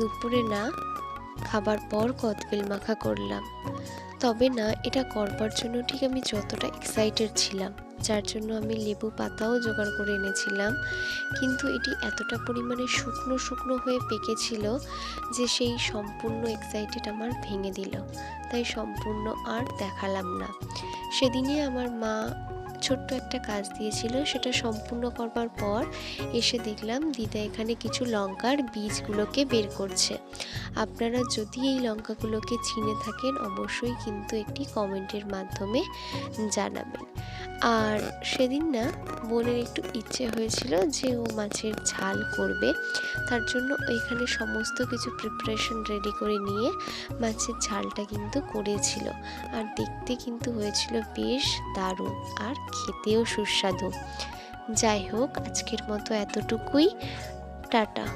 দুপুরে না, খাবার পর কদবেল মাখা করলাম। তবে না, এটা করবার জন্য ঠিক আমি যতটা এক্সাইটেড ছিলাম, যার জন্য আমি লেবু পাতাও জোগাড় করে এনেছিলাম, কিন্তু এটি এতটা পরিমাণে শুকনো শুকনো হয়ে পেকেছিল যে সেই সম্পূর্ণ এক্সাইটেড আমার ভেঙে দিল। তাই সম্পূর্ণ আর দেখালাম না। সেদিনে আমার মা ছোট্ট একটা কাজ দিয়েছিল, সেটা সম্পূর্ণ করবার পর এসে দেখলাম দিদা এখানে কিছু লঙ্কার বীজগুলোকে বের করছে। আপনারা যদি এই লঙ্কাগুলোকে চিনে থাকেন অবশ্যই কিন্তু একটি কমেন্টের মাধ্যমে জানাবেন। আর সেদিন না বোনের একটু ইচ্ছে হয়েছিল যে ও মাছের ঝাল করবে, তার জন্য এখানে সমস্ত কিছু প্রিপারেশন রেডি করে নিয়ে মাছের ঝালটা কিন্তু করেছিল। আর দেখতে কিন্তু হয়েছিল বেশ দারুণ, আর খেতেও সুস্বাদু। যাই হোক, আজকের মতো এতটুকুই। টাটা।